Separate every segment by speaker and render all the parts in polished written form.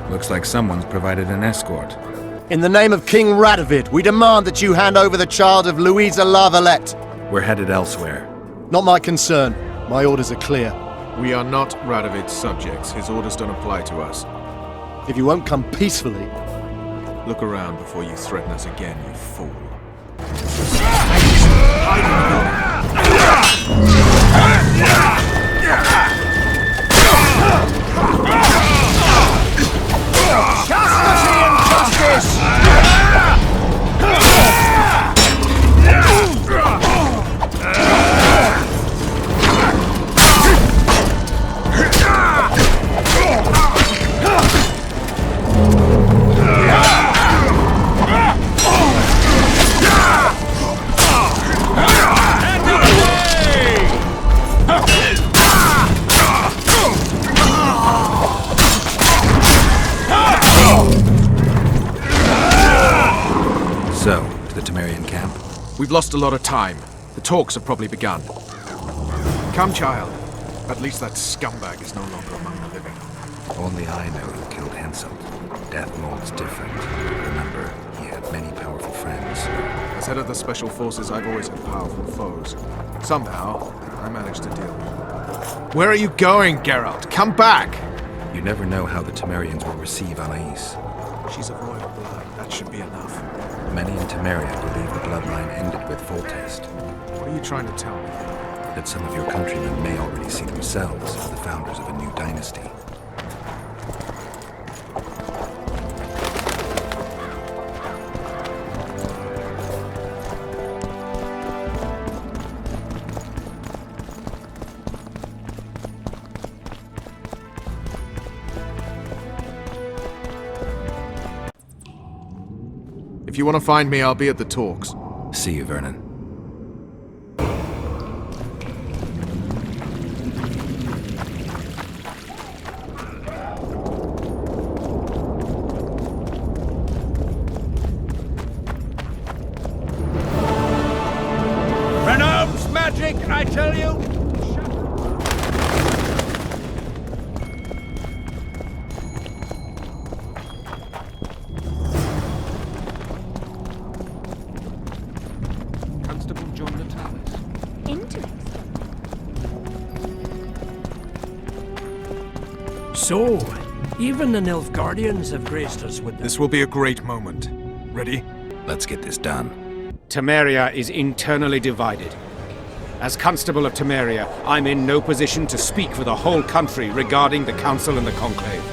Speaker 1: Looks like someone's provided an escort.
Speaker 2: In the name of King Radovid, we demand that you hand over the child of Louisa La Valette.
Speaker 1: We're headed elsewhere.
Speaker 2: Not my concern. My orders are clear.
Speaker 3: We are not Radovid's subjects. His orders don't apply to us.
Speaker 2: If you won't come peacefully...
Speaker 3: Look around before you threaten us again, you fool.
Speaker 4: Chastity and justice!
Speaker 1: So, to the Temerian camp.
Speaker 3: We've lost a lot of time. The talks have probably begun. Come, child. At least that scumbag is no longer among the living.
Speaker 1: Only I know who killed Henselt. Death mold's different. Remember, he had many powerful friends.
Speaker 3: As head of the Special Forces, I've always had powerful foes. Somehow, I managed to deal with them. Where are you going, Geralt? Come back!
Speaker 1: You never know how the Temerians will receive Anais.
Speaker 3: She's of royal blood. That should be enough.
Speaker 1: Many in Temeria believe the bloodline ended with Foltest.
Speaker 3: What are you trying to tell me?
Speaker 1: That some of your countrymen may already see themselves as the founders of a new dynasty.
Speaker 3: If you want to find me, I'll be at the talks.
Speaker 1: See you, Vernon.
Speaker 4: Renaud's magic, I tell you!
Speaker 5: So, even the Nilfgaardians have graced us with
Speaker 3: This will be a great moment. Ready?
Speaker 1: Let's get this done.
Speaker 6: Temeria is internally divided. As Constable of Temeria, I'm in no position to speak for the whole country regarding the Council and the Conclave.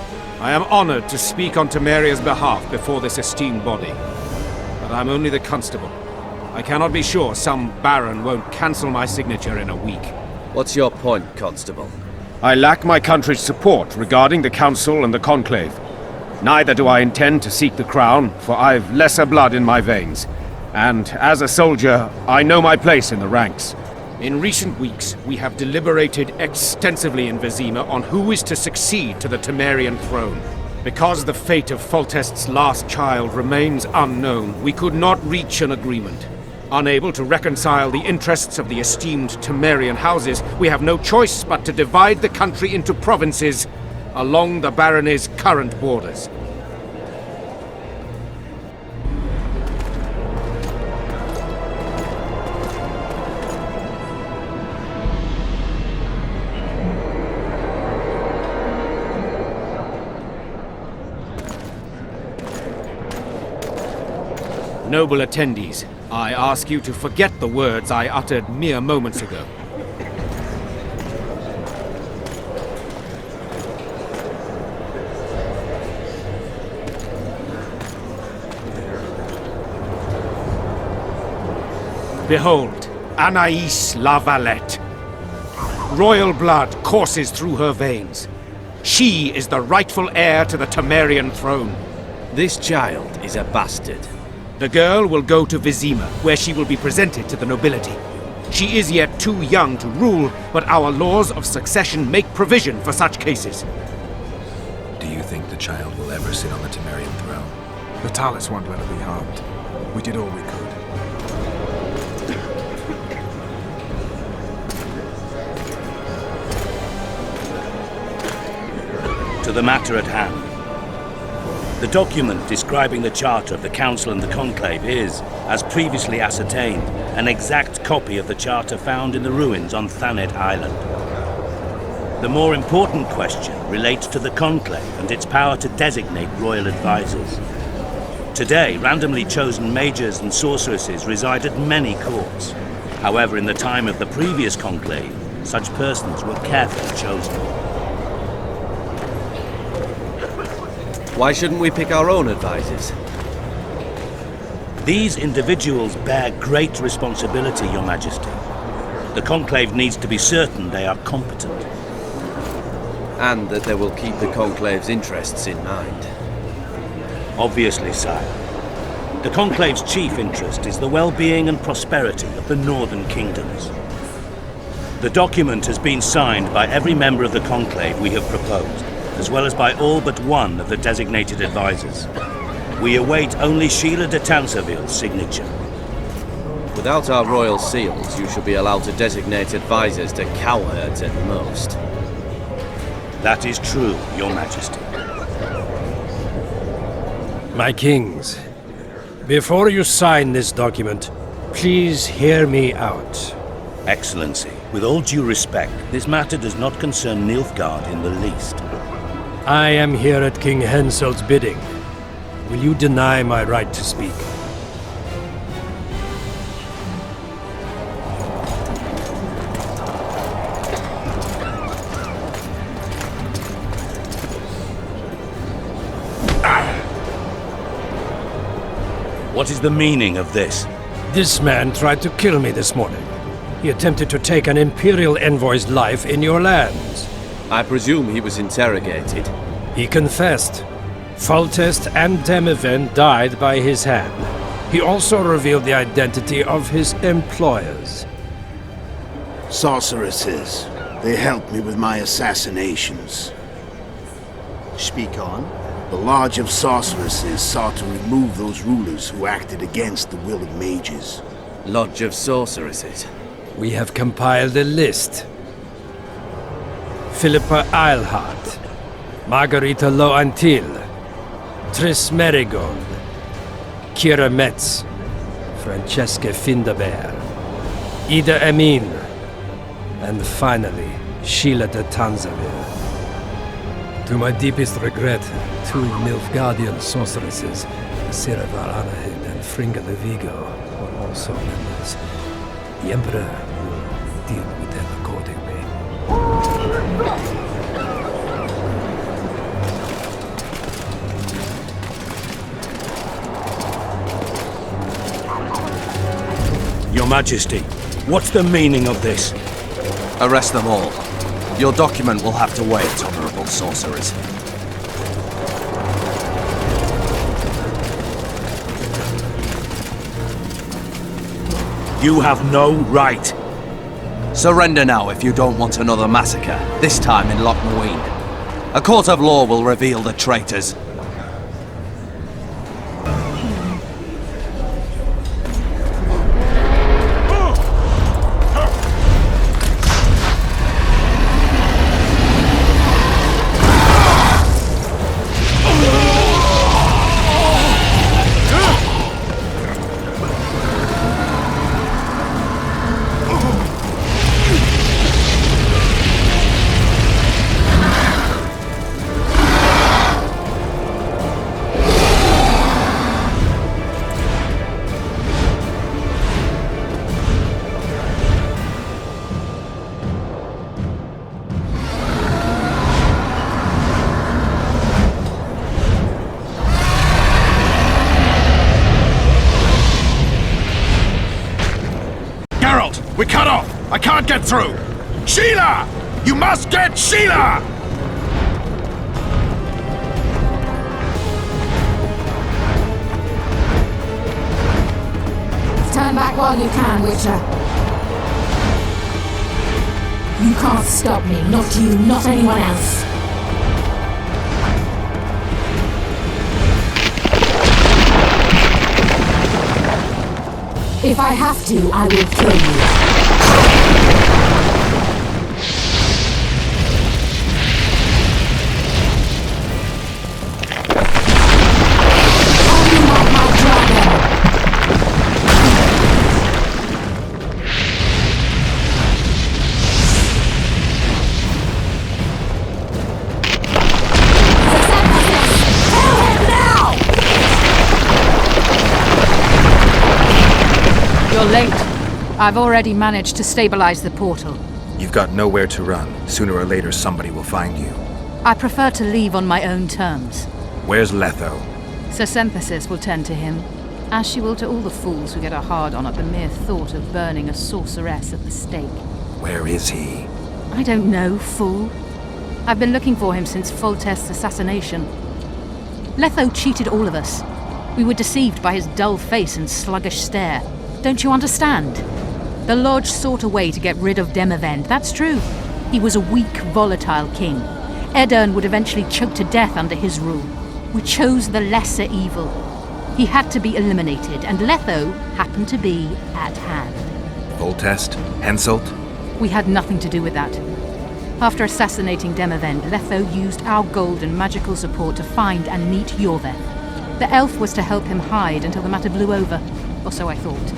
Speaker 6: I am honored to speak on Temeria's behalf before this esteemed body. But I'm only the Constable. I cannot be sure some Baron won't cancel my signature in a week.
Speaker 7: What's your point, Constable?
Speaker 6: I lack my country's support regarding the Council and the Conclave. Neither do I intend to seek the crown, for I've lesser blood in my veins. And as a soldier, I know my place in the ranks. In recent weeks, we have deliberated extensively in Vizima on who is to succeed to the Temerian throne. Because the fate of Foltest's last child remains unknown, we could not reach an agreement. Unable to reconcile the interests of the esteemed Temerian houses, we have no choice but to divide the country into provinces along the barony's current borders. Noble attendees, I ask you to forget the words I uttered mere moments ago. Behold, Anais La Valette. Royal blood courses through her veins. She is the rightful heir to the Temerian throne.
Speaker 7: This child is a bastard.
Speaker 6: The girl will go to Vizima, where she will be presented to the nobility. She is yet too young to rule, but our laws of succession make provision for such cases.
Speaker 1: Do you think the child will ever sit on the Temerian throne?
Speaker 3: The Talus won't let her be harmed. We did all we could.
Speaker 8: To the matter at hand. The document describing the charter of the Council and the Conclave is, as previously ascertained, an exact copy of the charter found in the ruins on Thanet Island. The more important question relates to the Conclave and its power to designate royal advisors. Today, randomly chosen mages and sorceresses reside at many courts. However, in the time of the previous Conclave, such persons were carefully chosen.
Speaker 7: Why shouldn't we pick our own advisors?
Speaker 8: These individuals bear great responsibility, Your Majesty. The Conclave needs to be certain they are competent.
Speaker 7: And that they will keep the Conclave's interests in mind.
Speaker 8: Obviously, sire. The Conclave's chief interest is the well-being and prosperity of the Northern Kingdoms. The document has been signed by every member of the Conclave we have proposed, as well as by all but one of the designated advisors. We await only Sheila de Tansarville's signature.
Speaker 7: Without our royal seals, you should be allowed to designate advisors to cowherds at most.
Speaker 8: That is true, Your Majesty.
Speaker 5: My kings, before you sign this document, please hear me out.
Speaker 8: Excellency, with all due respect, this matter does not concern Nilfgaard in the least.
Speaker 5: I am here at King Henselt's bidding. Will you deny my right to speak?
Speaker 8: What is the meaning of this?
Speaker 5: This man tried to kill me this morning. He attempted to take an Imperial envoy's life in your lands.
Speaker 7: I presume he was interrogated.
Speaker 5: He confessed. Foltest and Demiven died by his hand. He also revealed the identity of his employers.
Speaker 9: Sorceresses. They helped me with my assassinations.
Speaker 2: Speak on.
Speaker 9: The Lodge of Sorceresses sought to remove those rulers who acted against the will of mages.
Speaker 7: Lodge of Sorceresses.
Speaker 5: We have compiled a list. Philippa Eilhart, Margarita Loantil, Triss Merigold, Kira Metz, Francesca Findaber, Ida Emin, and finally, Sheila de Tansarville. To my deepest regret, two Nilfgaardian sorceresses, Siravar Anahid and Fringa de Vigo, were also members. The Emperor will deal with them accordingly.
Speaker 8: Your Majesty, what's the meaning of this?
Speaker 10: Arrest them all. Your document will have to wait, honorable sorcerers.
Speaker 8: You have no right.
Speaker 10: Surrender now if you don't want another massacre, this time in Loch Muine. A court of law will reveal the traitors.
Speaker 3: We cut off! I can't get through! Sheila! You must get Sheila!
Speaker 11: Turn back while you can, Witcher. You can't stop me. Not you, not anyone else. If I have to, I will kill you.
Speaker 12: You're late. I've already managed to stabilize the portal.
Speaker 1: You've got nowhere to run. Sooner or later, somebody will find you.
Speaker 12: I prefer to leave on my own terms.
Speaker 1: Where's Letho?
Speaker 12: Sir Synthesis will tend to him, as she will to all the fools who get a hard-on at the mere thought of burning a sorceress at the stake.
Speaker 1: Where is he?
Speaker 12: I don't know, fool. I've been looking for him since Foltest's assassination. Letho cheated all of us. We were deceived by his dull face and sluggish stare. Don't you understand? The Lodge sought a way to get rid of Demavend, that's true. He was a weak, volatile king. Edirn would eventually choke to death under his rule. We chose the lesser evil. He had to be eliminated, and Letho happened to be at hand.
Speaker 1: Foltest? Henselt?
Speaker 12: We had nothing to do with that. After assassinating Demavend, Letho used our gold and magical support to find and meet Yorveth. The elf was to help him hide until the matter blew over, or so I thought.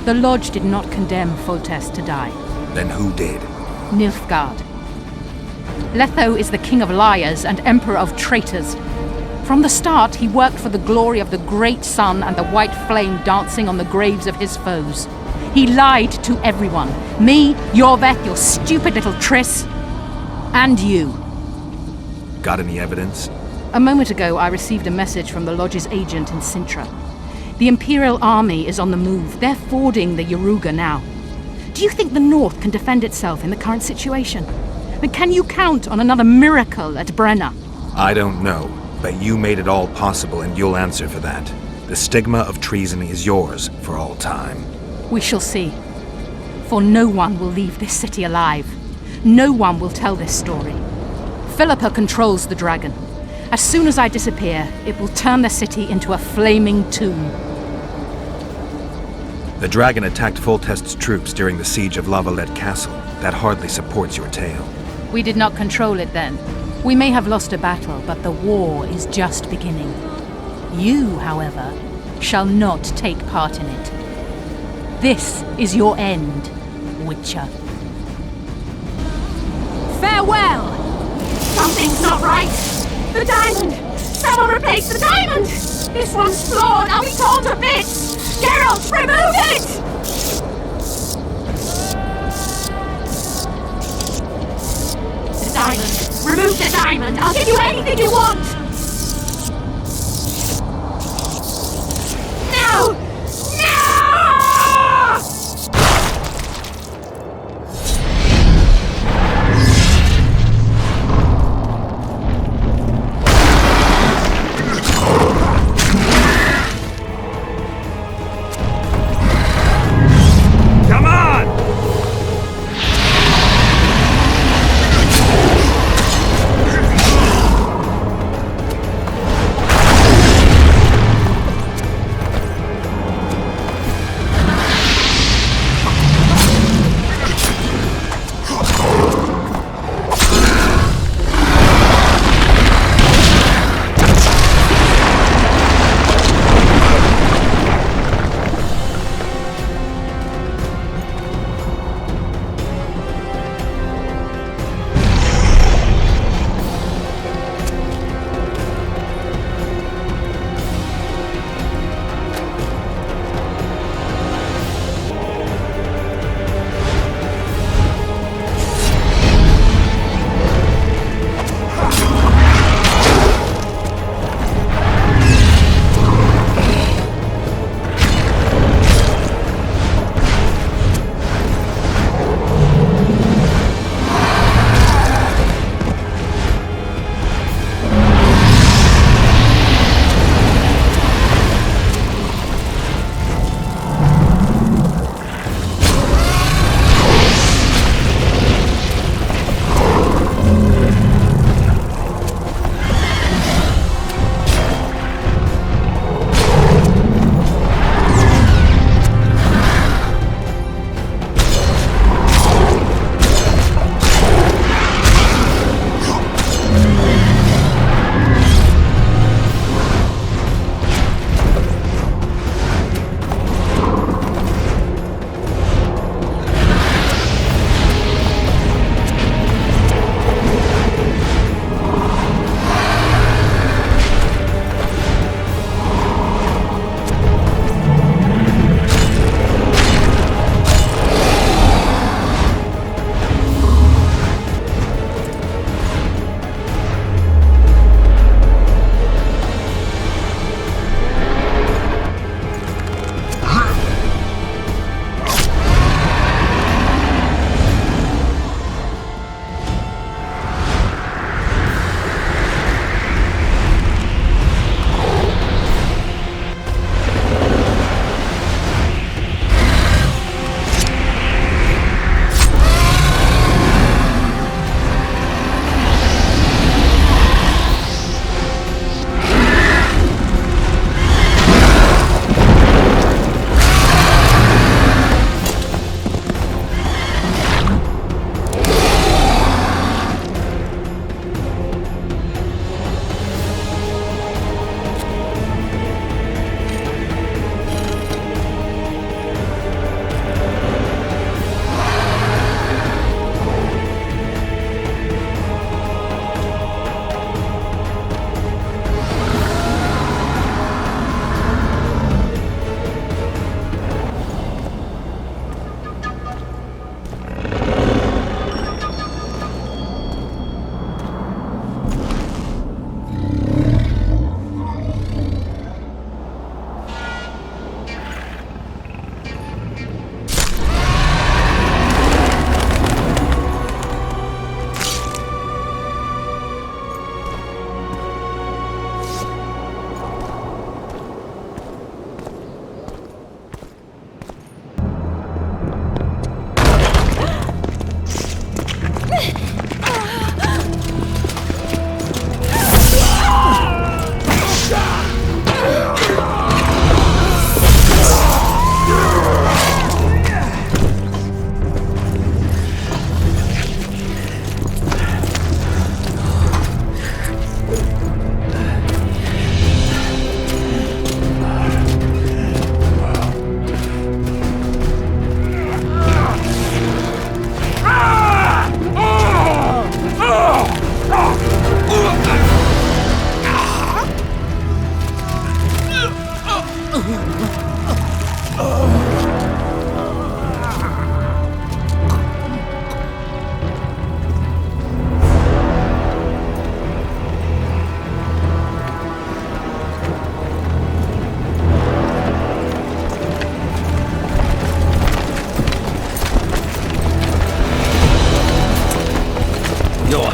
Speaker 12: The Lodge did not condemn Foltest to die.
Speaker 1: Then who did?
Speaker 12: Nilfgaard. Letho is the king of liars and emperor of traitors. From the start, he worked for the glory of the great sun and the white flame dancing on the graves of his foes. He lied to everyone. Me, Yorveth, your stupid little Triss, and you.
Speaker 1: Got any evidence?
Speaker 12: A moment ago, I received a message from the Lodge's agent in Sintra. The Imperial Army is on the move. They're fording the Yaruga now. Do you think the North can defend itself in the current situation? But can you count on another miracle at Brenna?
Speaker 1: I don't know, but you made it all possible and you'll answer for that. The stigma of treason is yours for all time.
Speaker 12: We shall see. For no one will leave this city alive. No one will tell this story. Philippa controls the dragon. As soon as I disappear, it will turn the city into a flaming tomb.
Speaker 1: The dragon attacked Foltest's troops during the siege of Lavalette Castle. That hardly supports your tale.
Speaker 12: We did not control it then. We may have lost a battle, but the war is just beginning. You, however, shall not take part in it. This is your end, Witcher.
Speaker 11: Farewell! Something's not right! The diamond! Someone replace the diamond! This one's flawed! I'll be torn to bits! Geralt, remove it! The diamond! Remove the diamond! I'll give you anything you want! No! No!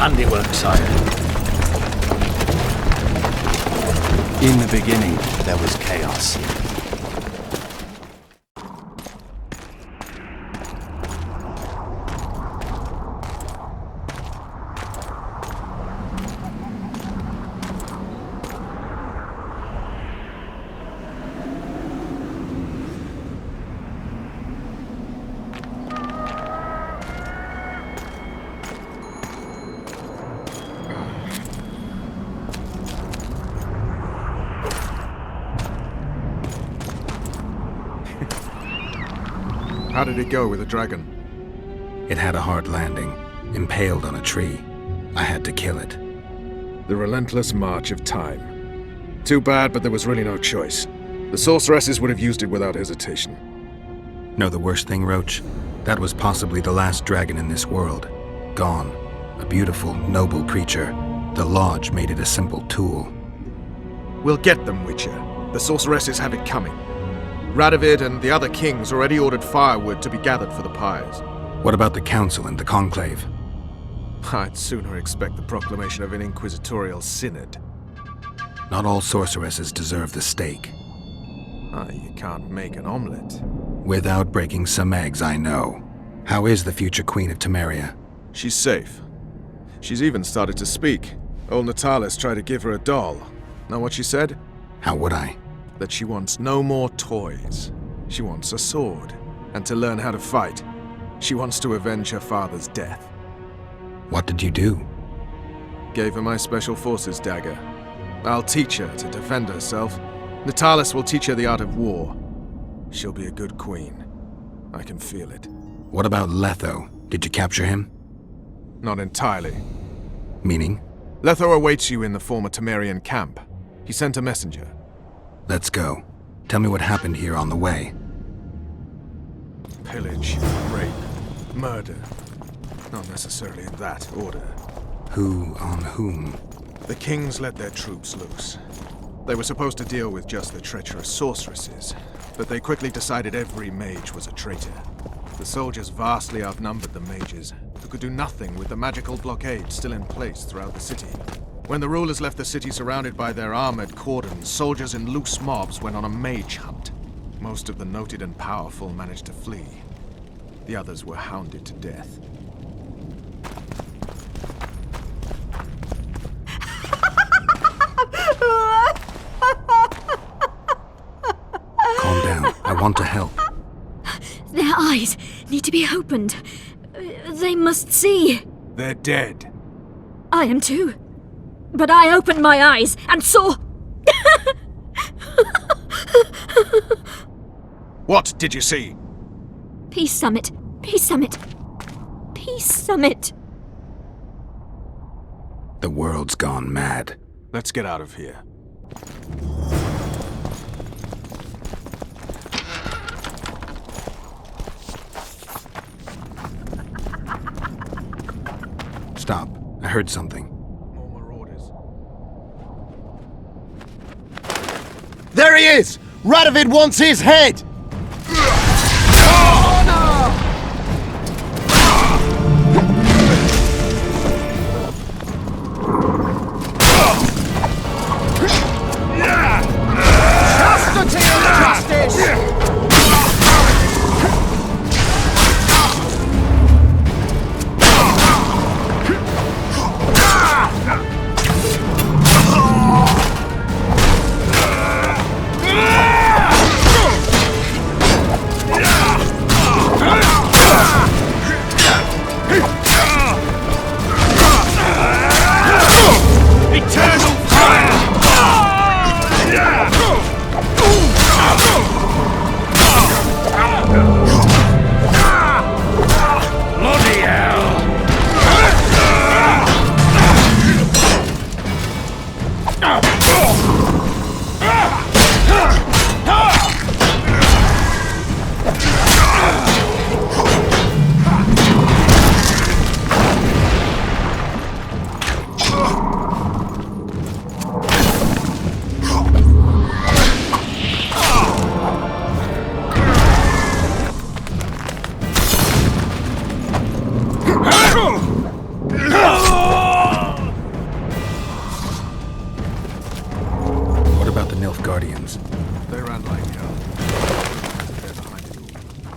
Speaker 13: handiwork, sire.
Speaker 10: In the beginning, there was chaos.
Speaker 3: How did it go with the dragon?
Speaker 1: It had a hard landing, impaled on a tree. I had to kill it.
Speaker 3: The relentless march of time. Too bad, but there was really no choice. The sorceresses would have used it without hesitation.
Speaker 1: Know the worst thing, Roach? That was possibly the last dragon in this world. Gone. A beautiful, noble creature. The Lodge made it a simple tool.
Speaker 3: We'll get them, Witcher. The sorceresses have it coming. Radovid and the other kings already ordered firewood to be gathered for the pyres.
Speaker 1: What about the Council and the Conclave?
Speaker 3: I'd sooner expect the proclamation of an inquisitorial synod.
Speaker 1: Not all sorceresses deserve the stake.
Speaker 3: You can't make an omelette.
Speaker 1: Without breaking some eggs, I know. How is the future Queen of Temeria?
Speaker 3: She's safe. She's even started to speak. Old Natalis tried to give her a doll. Know what she said?
Speaker 1: How would I?
Speaker 3: That she wants no more toys. She wants a sword. And to learn how to fight. She wants to avenge her father's death.
Speaker 1: What did you do?
Speaker 3: Gave her my Special Forces dagger. I'll teach her to defend herself. Natalis will teach her the art of war. She'll be a good queen. I can feel it.
Speaker 1: What about Letho? Did you capture him?
Speaker 3: Not entirely.
Speaker 1: Meaning?
Speaker 3: Letho awaits you in the former Temerian camp. He sent a messenger.
Speaker 1: Let's go. Tell me what happened here on the way.
Speaker 3: Pillage, rape, murder. Not necessarily in that order.
Speaker 1: Who on whom?
Speaker 3: The kings let their troops loose. They were supposed to deal with just the treacherous sorceresses, but they quickly decided every mage was a traitor. The soldiers vastly outnumbered the mages, who could do nothing with the magical blockade still in place throughout the city. When the rulers left the city surrounded by their armored cordons, soldiers in loose mobs went on a mage hunt. Most of the noted and powerful managed to flee. The others were hounded to death.
Speaker 1: Calm down. I want to help.
Speaker 11: Their eyes need to be opened. They must see.
Speaker 3: They're dead.
Speaker 11: I am too. But I opened my eyes and saw...
Speaker 3: What did you see?
Speaker 11: Peace Summit. Peace Summit. Peace Summit.
Speaker 1: The world's gone mad.
Speaker 3: Let's get out of here.
Speaker 1: Stop. I heard something.
Speaker 2: There he is! Radovid wants his head!
Speaker 4: Chastity and justice!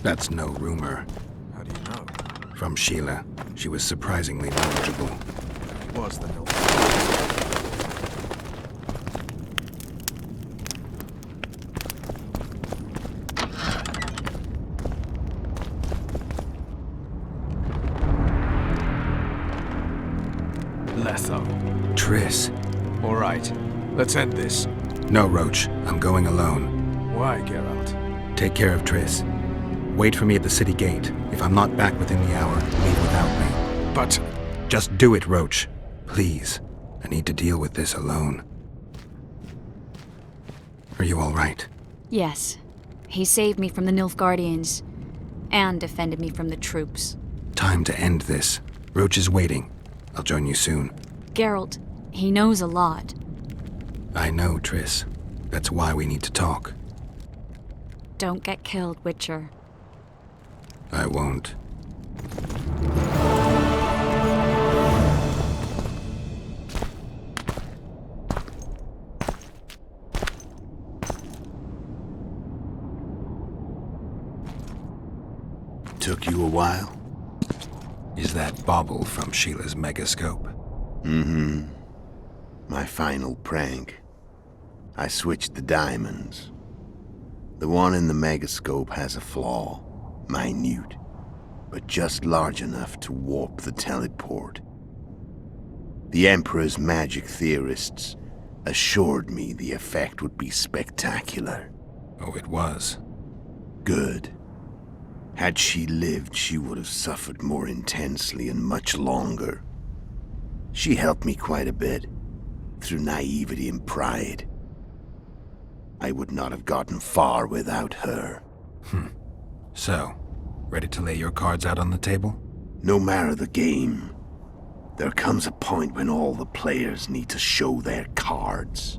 Speaker 1: That's no rumor.
Speaker 3: How do you know?
Speaker 1: From Sheila. She was surprisingly knowledgeable.
Speaker 3: He was the Nilf. Letho.
Speaker 1: Triss.
Speaker 3: All right. Let's end this.
Speaker 1: No, Roach. I'm going alone.
Speaker 3: Why, Geralt?
Speaker 1: Take care of Triss. Wait for me at the city gate. If I'm not back within the hour, leave without me.
Speaker 3: But...
Speaker 1: Just do it, Roach. Please. I need to deal with this alone. Are you all right?
Speaker 13: Yes. He saved me from the Nilfgaardians, and defended me from the troops.
Speaker 1: Time to end this. Roach is waiting. I'll join you soon.
Speaker 13: Geralt, he knows a lot.
Speaker 1: I know, Triss. That's why we need to talk.
Speaker 13: Don't get killed, Witcher.
Speaker 1: I won't.
Speaker 9: Took you a while?
Speaker 1: Is that bauble from Sheila's megascope?
Speaker 9: Mm-hmm. My final prank. I switched the diamonds. The one in the megascope has a flaw. Minute. But just large enough to warp the teleport. The Emperor's magic theorists assured me the effect would be spectacular.
Speaker 1: Oh, it was.
Speaker 9: Good. Had she lived, she would have suffered more intensely and much longer. She helped me quite a bit, through naivety and pride. I would not have gotten far without her.
Speaker 1: So, ready to lay your cards out on the table?
Speaker 9: No matter the game, there comes a point when all the players need to show their cards.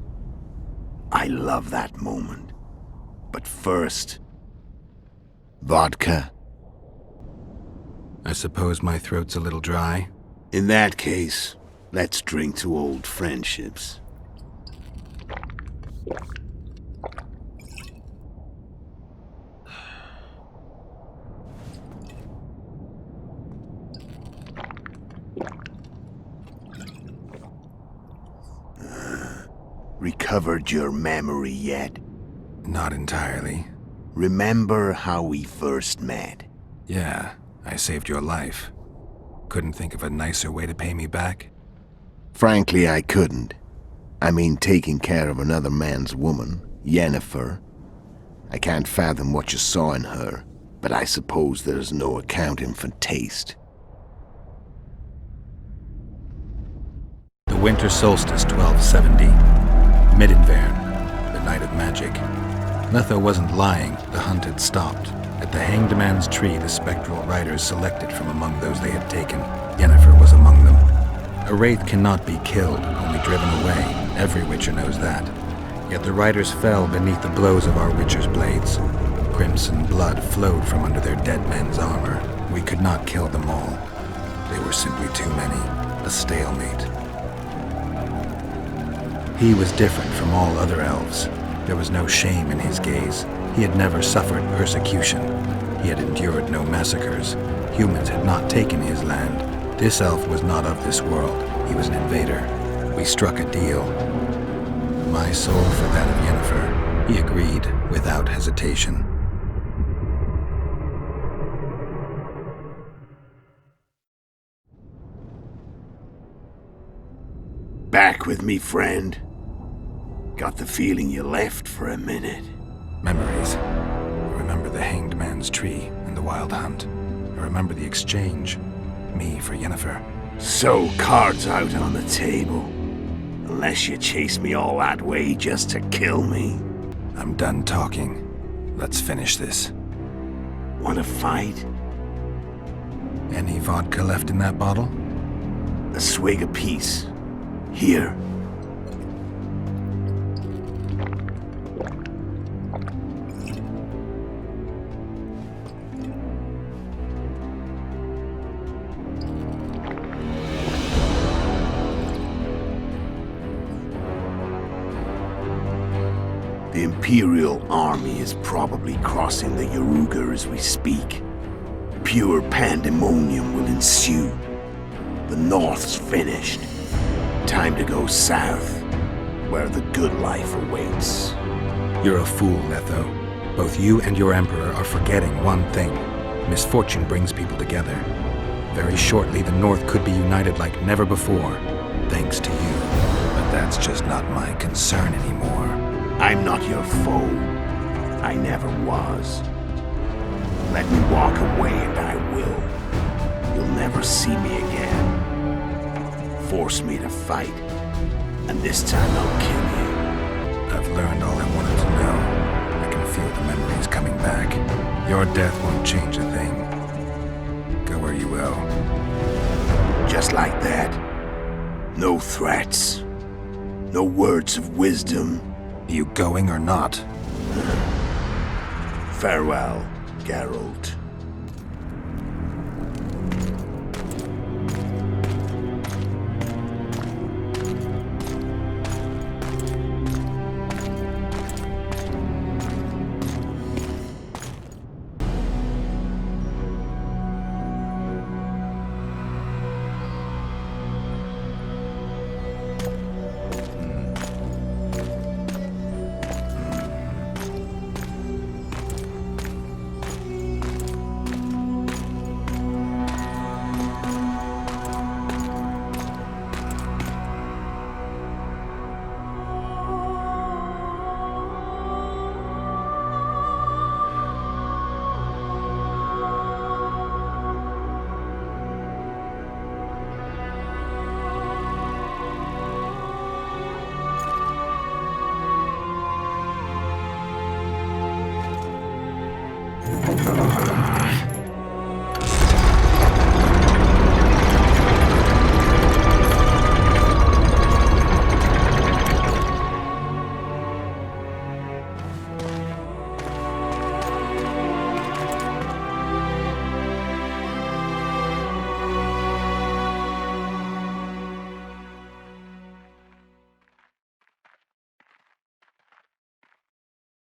Speaker 9: I love that moment. But first... vodka?
Speaker 1: I suppose my throat's a little dry.
Speaker 9: In that case, let's drink to old friendships. Recovered your memory yet?
Speaker 1: Not entirely.
Speaker 9: Remember how we first met?
Speaker 1: Yeah, I saved your life. Couldn't think of a nicer way to pay me back?
Speaker 9: Frankly, I couldn't. I mean, taking care of another man's woman, Yennefer. I can't fathom what you saw in her, but I suppose there's no accounting for taste.
Speaker 1: The winter solstice 1270. Midinvern, the night of magic. Letho wasn't lying, the hunt had stopped. At the Hanged Man's Tree, the spectral riders selected from among those they had taken. Yennefer was among them. A wraith cannot be killed, only driven away. Every Witcher knows that. Yet the riders fell beneath the blows of our Witcher's blades. Crimson blood flowed from under their dead men's armor. We could not kill them all. They were simply too many. A stalemate. He was different from all other elves. There was no shame in his gaze. He had never suffered persecution. He had endured no massacres. Humans had not taken his land. This elf was not of this world. He was an invader. We struck a deal. My soul for that of Yennefer. He agreed without hesitation.
Speaker 9: Back with me, friend. Got the feeling you left for a minute.
Speaker 1: Memories. I remember the Hanged Man's Tree and the Wild Hunt. I remember the exchange. Me for Yennefer.
Speaker 9: So, cards out on the table. Unless you chase me all that way just to kill me.
Speaker 1: I'm done talking. Let's finish this.
Speaker 9: Want to fight?
Speaker 1: Any vodka left in that bottle?
Speaker 9: A swig apiece. Here. The Imperial army is probably crossing the Yaruga as we speak. Pure pandemonium will ensue. The North's finished. Time to go south, where the good life awaits.
Speaker 1: You're a fool, Letho. Both you and your Emperor are forgetting one thing. Misfortune brings people together. Very shortly, the North could be united like never before, thanks to you. But that's just not my concern anymore.
Speaker 9: I'm not your foe. I never was. Let me walk away and I will. You'll never see me again. Force me to fight, and this time I'll kill you.
Speaker 1: I've learned all I wanted to know. I can feel the memories coming back. Your death won't change a thing. Go where you will.
Speaker 9: Just like that. No threats. No words of wisdom.
Speaker 1: You going or not?
Speaker 9: Farewell, Geralt.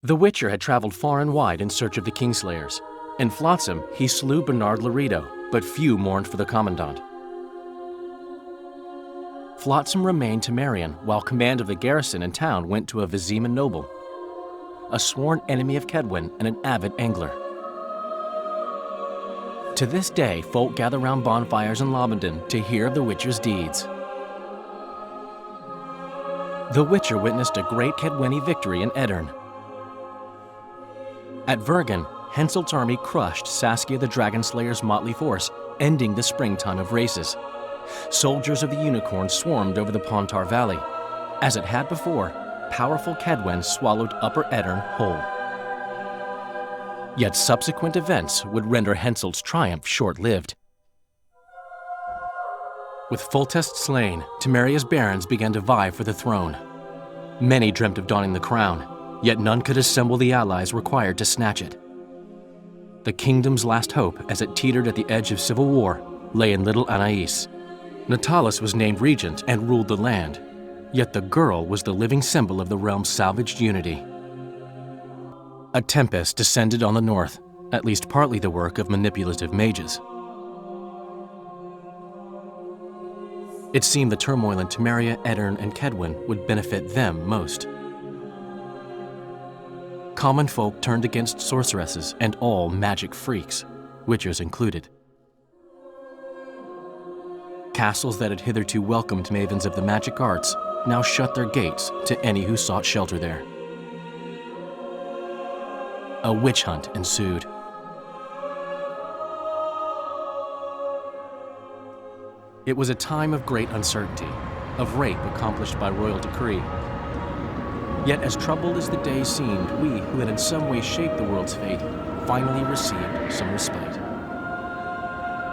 Speaker 14: The Witcher had traveled far and wide in search of the Kingslayers. In Flotsam, he slew Bernard Laredo, but few mourned for the Commandant. Flotsam remained to Marion, while command of the garrison and town went to a Vizima noble, a sworn enemy of Kedwen and an avid angler. To this day, folk gather round bonfires in Lobenden to hear of the Witcher's deeds. The Witcher witnessed a great Kedweni victory in Edirn. At Vergen, Henselt's army crushed Saskia the Dragonslayer's motley force, ending the springtime of races. Soldiers of the Unicorn swarmed over the Pontar Valley. As it had before, powerful Kedwen swallowed Upper Edirn whole. Yet subsequent events would render Henselt's triumph short-lived. With Foltest slain, Temeria's barons began to vie for the throne. Many dreamt of donning the crown, yet none could assemble the allies required to snatch it. The kingdom's last hope, as it teetered at the edge of civil war, lay in Little Anais. Natalis was named regent and ruled the land, yet the girl was the living symbol of the realm's salvaged unity. A tempest descended on the north, at least partly the work of manipulative mages. It seemed the turmoil in Temeria, Edirn, and Kedwen would benefit them most. Common folk turned against sorceresses and all magic freaks, witchers included. Castles that had hitherto welcomed mavens of the magic arts now shut their gates to any who sought shelter there. A witch hunt ensued. It was a time of great uncertainty, of rape accomplished by royal decree. Yet as troubled as the days seemed, we, who had in some way shaped the world's fate, finally received some respite.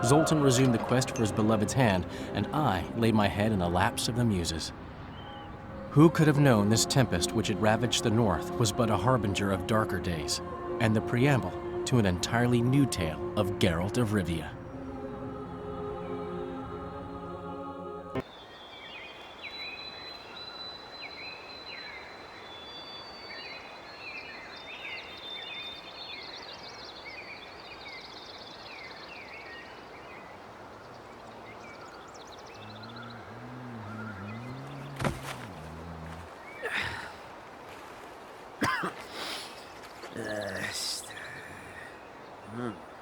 Speaker 14: Zoltan resumed the quest for his beloved's hand, and I laid my head in the laps of the muses. Who could have known this tempest which had ravaged the north was but a harbinger of darker days, and the preamble to an entirely new tale of Geralt of Rivia.
Speaker 7: Hmm.